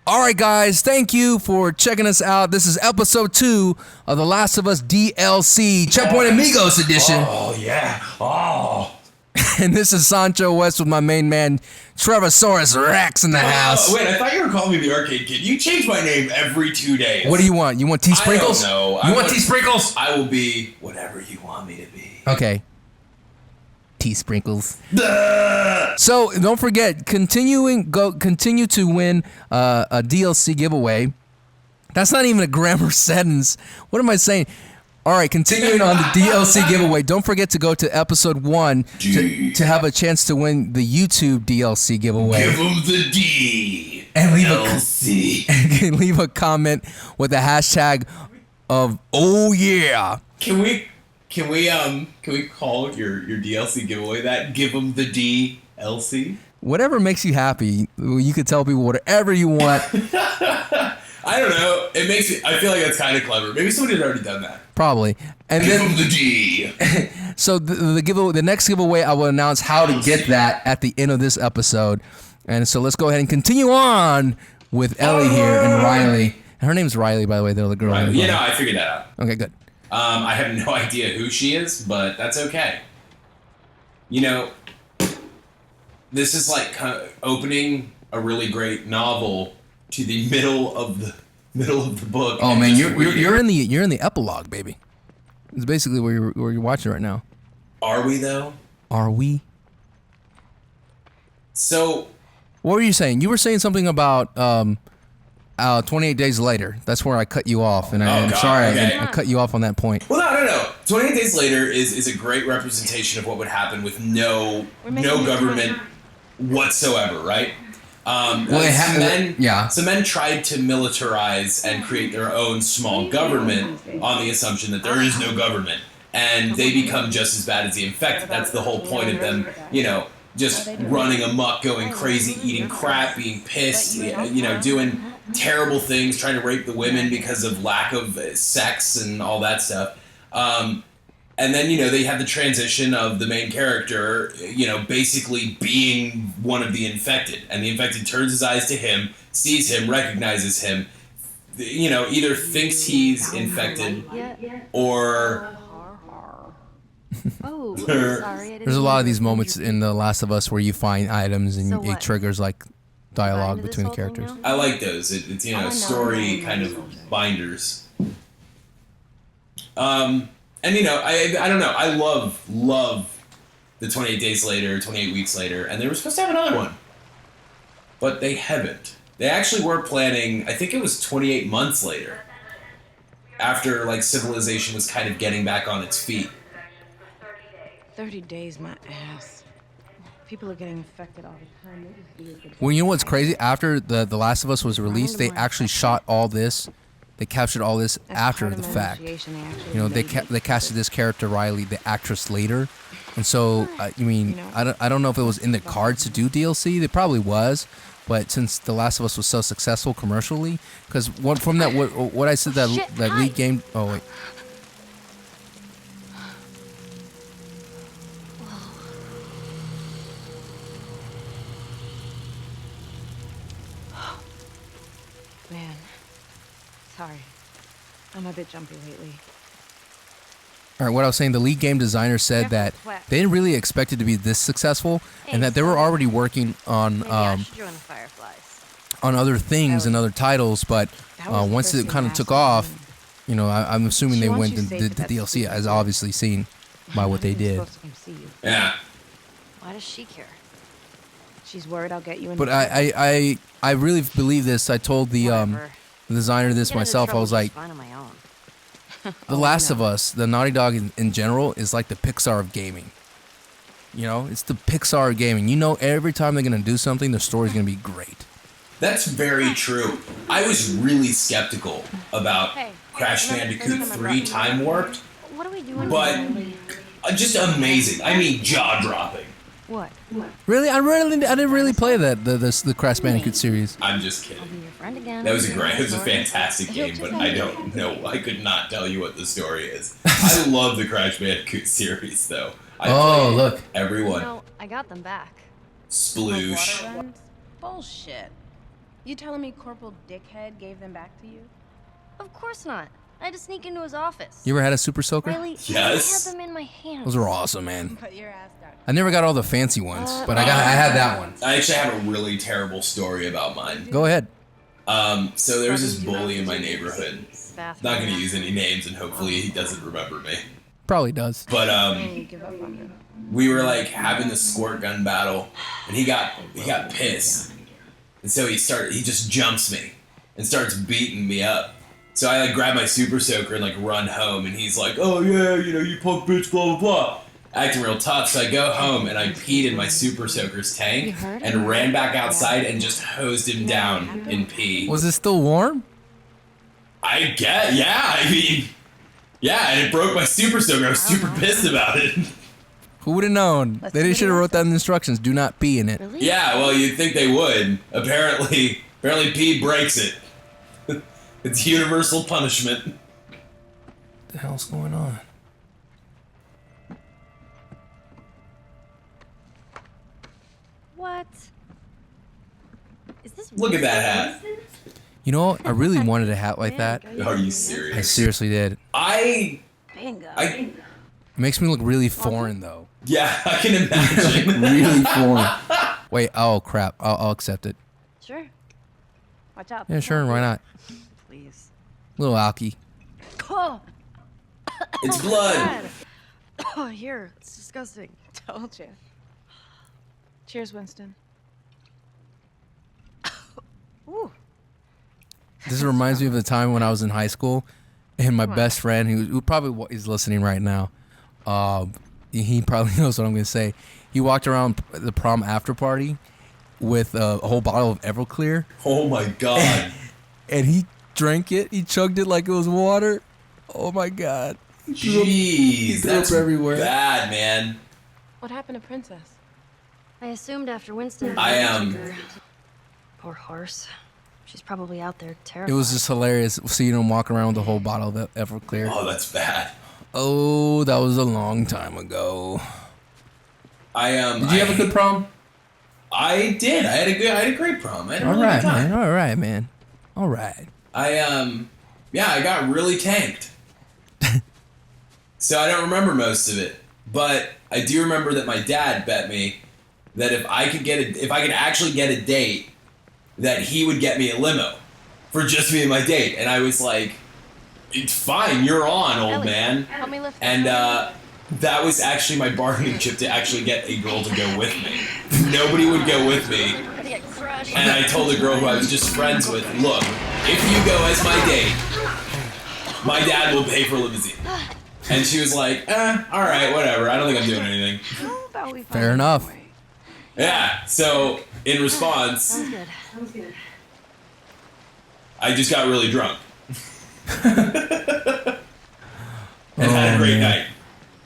All right, guys, thank you for checking us out. This is episode 2 of The Last of Us DLC, Checkpoint Amigos edition. Oh, yeah. Oh. And this is Sancho West with my main man, Trevor Rex in the house. Wait, I thought you were calling me the Arcade Kid. You change my name every 2 days. What do you want? You want T-Sprinkles? I don't know. You want T-Sprinkles? I will be whatever you want me to be. Okay. T-Sprinkles. So don't forget, continue to win a DLC giveaway. That's not even a grammar sentence. What am I saying? All right, continuing on the DLC giveaway. Don't forget to go to episode 1 to have a chance to win the YouTube DLC giveaway. Give them the D. And leave a comment with the hashtag of "Oh yeah." Can we call your DLC giveaway that? Give them the DLC. Whatever makes you happy. You could tell people whatever you want. I don't know. I feel like that's kind of clever. Maybe somebody had already done that. Probably. And Give then them the D. So the next giveaway, I will announce how to get that at the end of this episode. And so let's go ahead and continue on with Ellie here and Riley. And her name's Riley, by the way. They're the girl. Right. Yeah, no, I figured that out. Okay, good. I have no idea who she is, but that's okay. You know, this is like kind of opening a really great novel to the middle of the book. Oh man, you're in the epilogue, baby. It's basically where you're watching right now. Are we though? Are we? So, what were you saying? You were saying something about 28 days later. That's where I cut you off, and I'm sorry okay. I cut you off on that point. Well, no. 28 days later is a great representation of what would happen with no government whatsoever, right? Some men tried to militarize and create their own small government on the assumption that there is no government, and they become just as bad as the infected. That's the whole point of them, just running amok, going crazy, eating crap, being pissed, doing terrible things, trying to rape the women because of lack of sex and all that stuff. And then, they have the transition of the main character, basically being one of the infected. And the infected turns his eyes to him, sees him, recognizes him, either thinks he's infected or... Oh, sorry. There's a lot of these moments in The Last of Us where you find items and it triggers like dialogue between the characters. I like those. It's story kind of binders. And I don't know. I love the 28 days later, 28 weeks later, and they were supposed to have another one, but they haven't. They actually were planning. I think it was 28 months later, after like civilization was kind of getting back on its feet. 30 days, my ass. People are getting infected all the time. Well, you know what's crazy? After the Last of Us was released, they actually shot all this. They captured all this after the fact. They casted this character Riley, the actress, later, and so I don't know if it was in the cards to do DLC. It probably was, but since The Last of Us was so successful commercially, because from that what I said that lead game. Oh wait. Man. Sorry. I'm a bit jumpy lately. All right, what I was saying, the lead game designer said that they didn't really expect it to be this successful, and that they were already working on other things and other titles, but once it kind of took off, I'm assuming they went and did the DLC, as obviously seen by what they did. Yeah. Why does she care? She's worried I'll get you in. But I really believe this. I told the designer this myself. I was like, The Last of Us, the Naughty Dog in general, is like the Pixar of gaming. It's the Pixar of gaming. Every time they're going to do something, the story's going to be great. That's very true. I was really skeptical about Crash Bandicoot 3 Time Warped, What are we doing? but just amazing. I mean, jaw-dropping. What? Really? I didn't really play the Crash Bandicoot series. I'm just kidding. I'll be your friend again. That was a fantastic game, but I don't know. I could not tell you what the story is. I love the Crash Bandicoot series, though. I played look. Everyone. I got them back. Sploosh. Bullshit. You telling me Corporal Dickhead gave them back to you? Of course not. I had to sneak into his office. You ever had a super soaker? Really? Yes. I had them in my hands. Those are awesome, man. Put your ass down. I never got all the fancy ones, but I had that one. I actually have a really terrible story about mine. Go ahead. So there was this bully in my neighborhood. Not going to use any names, and hopefully he doesn't remember me. Probably does. But we were like having the squirt gun battle, and he got pissed, and so he just jumps me and starts beating me up. So I like grab my super soaker and like run home, and he's like, "Oh yeah, you punk bitch, blah blah blah," acting real tough. So I go home and I peed in my super soaker's tank and ran back outside and just hosed him down in pee. Was it still warm? I get, yeah. I mean, yeah, and it broke my super soaker. I was super pissed about it. Who would have known? They should have wrote that in the instructions. Do not pee in it. Really? Yeah, well, you'd think they would. Apparently pee breaks it. It's universal punishment. What the hell's going on? What? Is this Look at that hat. You know, I really wanted a hat like that. Are you serious? I seriously did. Bingo. It makes me look really foreign, though. Yeah, I can imagine. Really foreign. Wait, oh crap. I'll accept it. Sure. Watch out. Yeah, sure, why not? Please. Little Alky. Oh, It's blood. God. Oh, here. It's disgusting. Told you. Cheers, Winston. Ooh. This reminds me of the time when I was in high school, and my best friend, who probably is listening right now, he probably knows what I'm going to say. He walked around the prom after party with a whole bottle of Everclear. Oh my god. And he drank it. He chugged it like it was water. Oh my god. Jeez, that's everywhere. bad, man. What happened to Princess? I assumed after Winston. Poor horse. She's probably out there terrified. It was just hilarious seeing him walk around with a whole bottle of Everclear. Oh, that's bad. Oh, that was a long time ago. Did you have a good prom? I did. I had a great prom. I had a All really right, good time. man. All right, man. All right. I got really tanked. So I don't remember most of it, but I do remember that my dad bet me that if I could actually get a date, that he would get me a limo for just me and my date. And I was like, "It's fine, you're on, old man." Help me lift And that was actually my bargaining chip to actually get a girl to go with me. Nobody would go with me. And I told the girl who I was just friends with, "Look, if you go as my date, my dad will pay for a limousine." And she was like, all right, whatever. I don't think I'm doing anything. Fair enough. Yeah, so in response, Sounds good. I just got really drunk. And had a great night.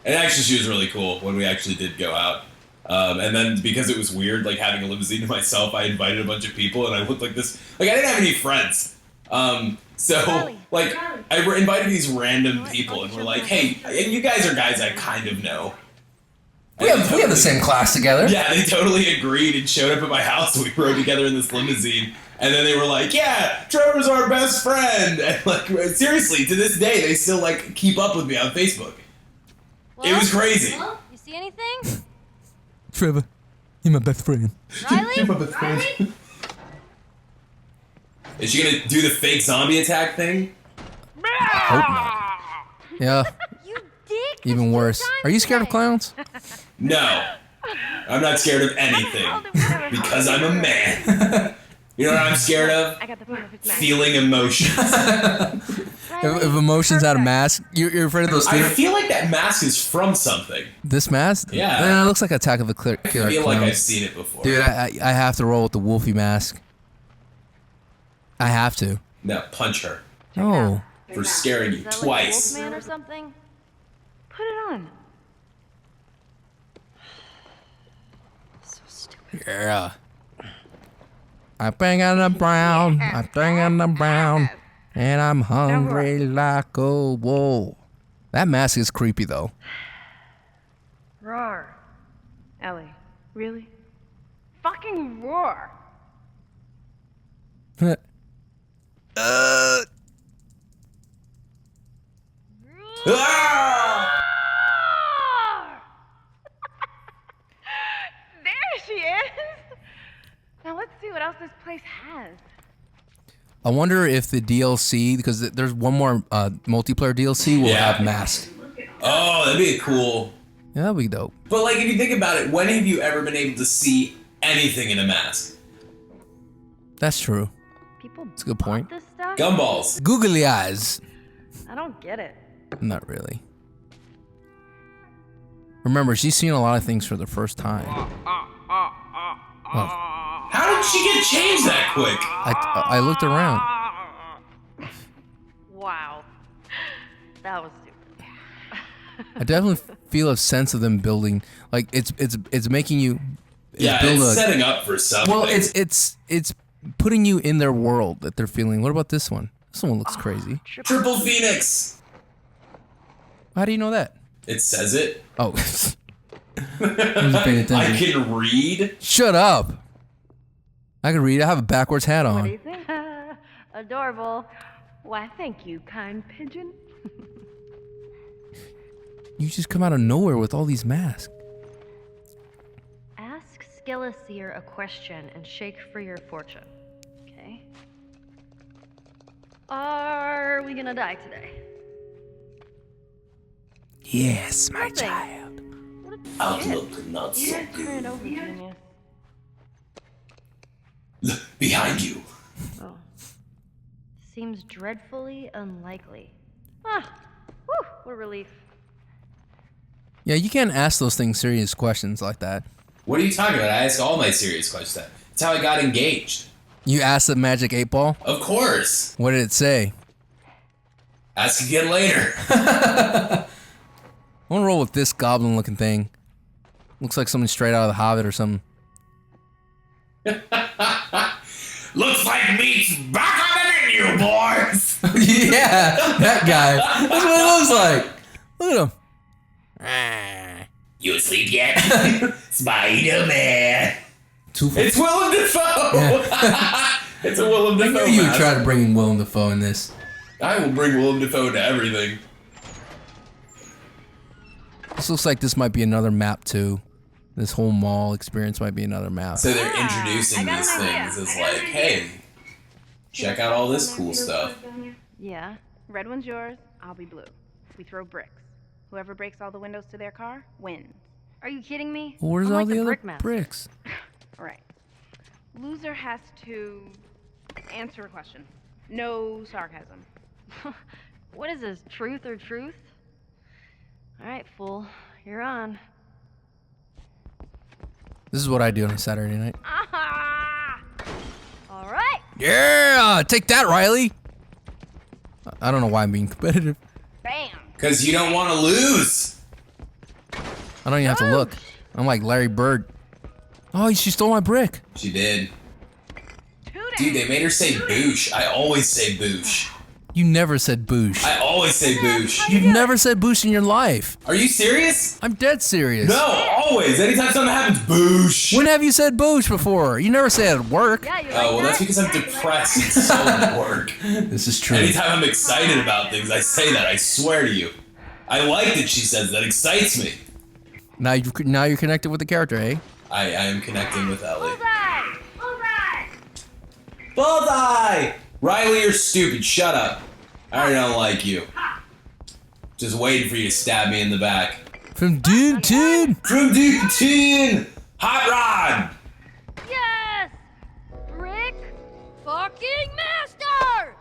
And actually, she was really cool when we actually did go out. And then because it was weird, like having a limousine to myself, I invited a bunch of people, and I looked like this. Like I didn't have any friends. So like I invited these random people, and we're like, "Hey, and you guys are guys I kind of know." We have the same class together. Yeah, they totally agreed and showed up at my house. We rode together in this limousine, and then they were like, "Yeah, Trevor's our best friend." And like seriously, to this day, they still like keep up with me on Facebook. It was crazy. You see anything? Trevor, you're my best friend. Riley? You're my best friend. Is she gonna do the fake zombie attack thing? Hope not. Yeah. You dick! Even worse. Are you scared of clowns? No, I'm not scared of anything because I'm a man. You know what I'm scared of? Feeling emotions. If emotions had a mask, you're afraid of those I things? feel like that mask is from something. This mask? Yeah. It looks like Attack of the Killer I feel Clowns. like I've seen it before. Dude, I have to roll with the Wolfie mask. I have to. No, punch her Oh. for scaring you Is that twice. like a Wolfman or something? Put it on. So stupid. Yeah. I bang on the brown, I bang on the brown, and I'm hungry like a wolf. That mask is creepy though. Roar. Ellie. Really? Fucking roar. Ah! There she is. Now let's see what else this place has. I wonder if the DLC, because there's one more multiplayer DLC, will have masks. Oh, that'd be cool. Yeah, that'd be dope. But like, if you think about it, when have you ever been able to see anything in a mask? That's true. People That's a good point. this stuff? Gumballs. Googly eyes. I don't get it. Not really. Remember, she's seen a lot of things for the first time. Oh. How did she get changed that quick? I looked around. Wow. That was stupid. I definitely feel a sense of them building, like it's making you. It's setting up for something. Well, it's putting you in their world that they're feeling. What about this one? This one looks crazy. Triple Phoenix. How do you know that? It says it. Oh. I was paying attention. I can read. Shut up. I can read. I have a backwards hat What do you on. think? Adorable. Why, thank you, kind pigeon. You just come out of nowhere with all these masks. Ask Skeleseer a question and shake for your fortune. Okay? Are we gonna die today? Yes, my Nothing. child. Outlook not so Turn it good. over, genius. Look behind you. Oh. Seems dreadfully unlikely. Ah! Whew, what a relief. Yeah, you can't ask those things serious questions like that. What are you talking about? I ask all my serious questions. That's how I got engaged. You asked the magic 8-ball? Of course. What did it say? Ask again later. I want to roll with this goblin-looking thing. Looks like something straight out of The Hobbit or something. Looks like meat's back on the menu, boys. Yeah, that guy. That's what it looks like. Look at him. You asleep yet? Spider-Man. Too It's Willem Dafoe. It's a Willem Dafoe. You mask. try to bring in Willem Dafoe in this. I will bring Willem Dafoe to everything. This looks like this might be another map too. This whole mall experience might be another map. So they're introducing these things as like, hey, check out all this cool stuff. Yeah. Red one's yours, I'll be blue. We throw bricks. Whoever breaks all the windows to their car wins. Are you kidding me? Well, where's I'm all like the other Brickmaster. bricks? All right. Loser has to answer a question. No sarcasm. What is this, truth or truth? All right, fool, you're on. This is what I do on a Saturday night. Ah! All right. Yeah, take that, Riley. I don't know why I'm being competitive. Bam! Because you don't want to lose. I don't even have to look. I'm like Larry Bird. Oh, she stole my brick. She did. Dude, they made her say boosh. I always say boosh. You never said boosh. I always say boosh. You've never said boosh in your life. Are you serious? I'm dead serious. No, always. Anytime something happens, boosh. When have you said boosh before? You never say it at work. Yeah, you Oh, like well, that? that's because I'm depressed and so at work. This is true. Anytime I'm excited about things, I say that. I swear to you. I like that she says that. Excites me. Now you're connected with the character, eh? I am connecting with Ellie. Bullseye! Bullseye! Bullseye! Riley, you're stupid. Shut up. I already don't like you. Just waiting for you to stab me in the back. From Dude Tune. From Dude Teen! Hot Rod! Yes! Rick fucking master!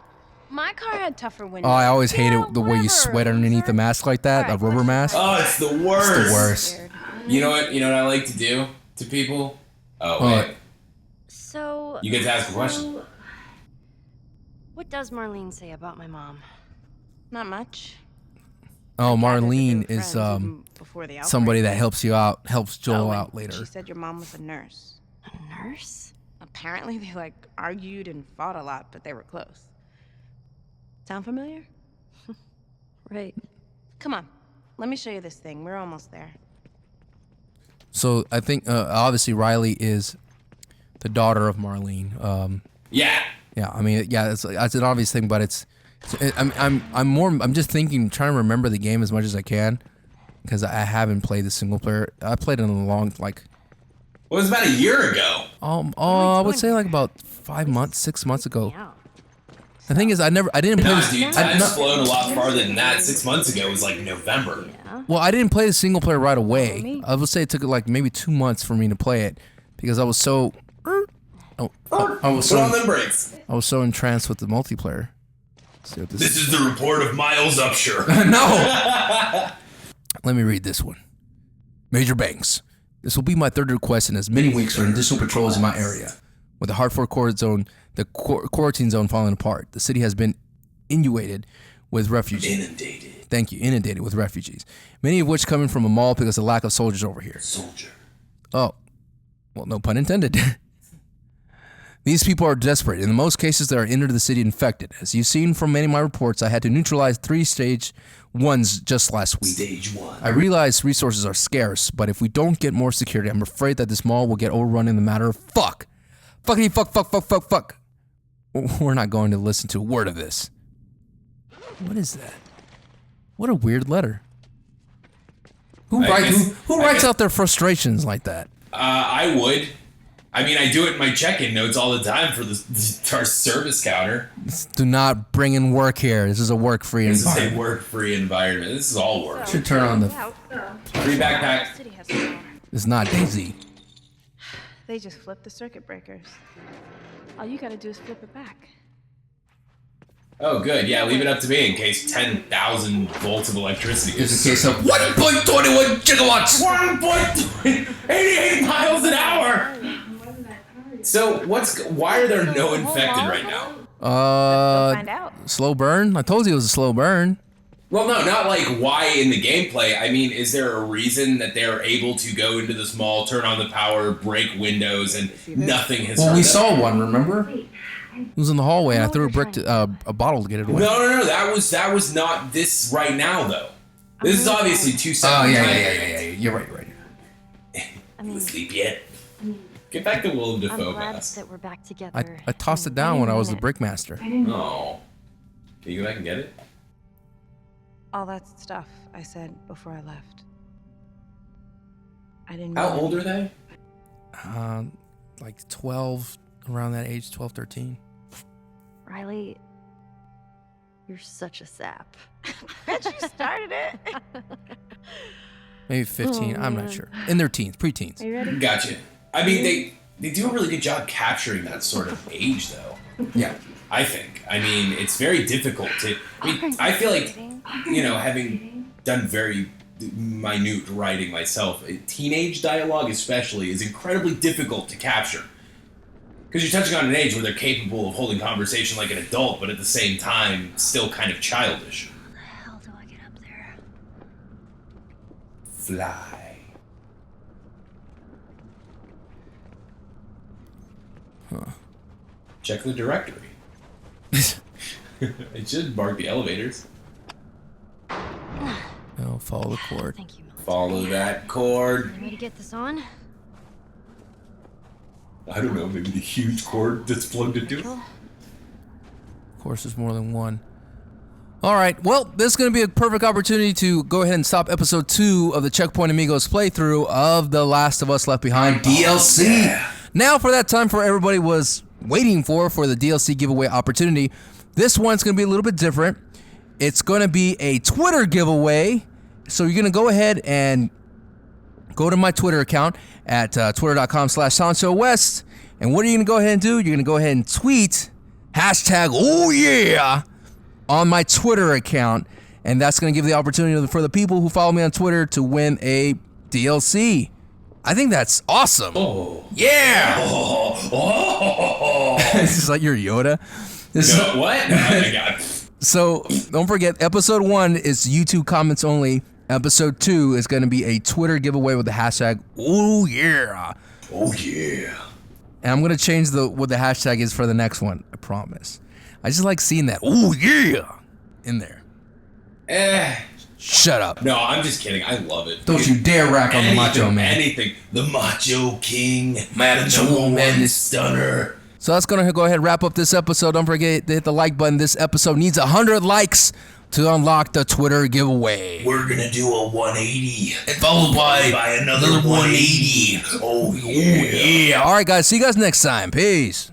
My car had tougher Oh, windows. I always hated the way you sweat underneath a mask like that, a rubber mask. Oh, it's the worst. It's the worst. You know what? You know what I like to do to people? Oh, What? wait. So, You get to ask a question. what does Marlene say about my mom? Not much. Oh, My dad said that they Marlene were is friends even before the somebody outbreak. that helps you out, helps Joel Oh, and out later. She said your mom was a nurse. A nurse? Apparently they argued and fought a lot, but they were close. Sound familiar? Right. Come on. Let me show you this thing. We're almost there. So I think obviously Riley is the daughter of Marlene. Yeah. Yeah, I mean, yeah, it's an obvious thing, but I'm just trying to remember the game as much as I can, because I haven't played the single player. I played it in a long, like. Well, it was about a year ago. I would say like about 5 months, 6 months ago. The thing is, I didn't play this. Dude, time's flown a lot farther than that. 6 months ago was like November. Well, I didn't play the single player right away. I would say it took like maybe 2 months for me to play it, because I was so. I was Put on them brakes. I was so entranced with the multiplayer. This is the report of Miles Upshur. No! Let me read this one. Major Banks. This will be my third request in as many weeks for additional patrols in my area. With the Hartford quarantine zone falling apart, the city has been inundated with refugees. Inundated with refugees. Many of which coming from a mall because of lack of soldiers over here. Oh. Well, no pun intended. These people are desperate. In most cases, they are entered the city infected. As you've seen from many of my reports, I had to neutralize 3 stage 1s just last week. Stage 1. I realize resources are scarce, but if we don't get more security, I'm afraid that this mall will get overrun in the matter of fuck. Fuckity fuck. We're not going to listen to a word of this. What is that? What a weird letter. Who writes out their frustrations like that? I would. I mean, I do it in my check-in notes all the time for our service counter. Do not bring in work here. This is a work-free environment. This is a work-free environment. This is all work. Should turn on the free backpack. It's not Daisy. They just flipped the circuit breakers. All you gotta do is flip it back. Oh, good. Yeah, leave it up to me in case 10,000 volts of electricity is in case of 1.21 gigawatts. 1.88 miles an hour. So why are there no infected right now? Let's go find out. Slow burn? I told you it was a slow burn. Well, no, not like why in the gameplay. I mean, is there a reason that they're able to go into this mall, turn on the power, break windows, and nothing has happened? Well, we saw one, remember? It was in the hallway, and I threw a bottle to get it away. No. That was not this right now, though. This is obviously 2 seconds. Oh, yeah. You're right. Sleep yet? Get back to Willem Dafoe, I'm glad that we're back together. I tossed it down when I was the brickmaster. Oh. Can you go back and get it? All that stuff I said before I left. I didn't. How old are they? Like 12, around that age, 12, 13. Riley, you're such a sap. Bet you started it. Maybe 15, I'm not sure. In their teens, preteens. Are you ready? Gotcha. I mean, they do a really good job capturing that sort of age, though. Yeah. I think. I mean, it's very difficult to... I feel like, having done very minute writing myself, teenage dialogue especially is incredibly difficult to capture. Because you're touching on an age where they're capable of holding conversation like an adult, but at the same time, still kind of childish. How the hell do I get up there? Fly. Huh. Check the directory. It should mark the elevators. No, follow the cord. Thank you, military. Follow that cord. You ready to get this on? I don't know, maybe the huge cord that's plugged into it. Of course, there's more than one. All right, well, this is going to be a perfect opportunity to go ahead and stop episode 2 of the Checkpoint Amigos playthrough of The Last of Us Left Behind DLC. Yeah. Now, for that time for everybody was waiting for the DLC giveaway opportunity, this one's going to be a little bit different. It's going to be a Twitter giveaway. So you're going to go ahead and go to my Twitter account at twitter.com/SanchoWest. And what are you going to go ahead and do? You're going to go ahead and tweet hashtag oh yeah on my Twitter account. And that's going to give the opportunity for the people who follow me on Twitter to win a DLC. I think that's awesome. Oh. Yeah. Oh. This is like your Yoda. What? Oh my God. So don't forget, episode 1 is YouTube comments only. Episode 2 is going to be a Twitter giveaway with the hashtag oh yeah. Oh yeah. And I'm going to change what the hashtag is for the next one. I promise. I just like seeing that oh yeah in there. Shut up. No, I'm just kidding. I love it. Don't you dare rack on the Macho Man. Anything. The Macho King. Macho Man Man Stunner. So that's going to go ahead and wrap up this episode. Don't forget to hit the like button. This episode needs 100 likes to unlock the Twitter giveaway. We're going to do a 180 followed by another 180. Oh, yeah. All right, guys. See you guys next time. Peace.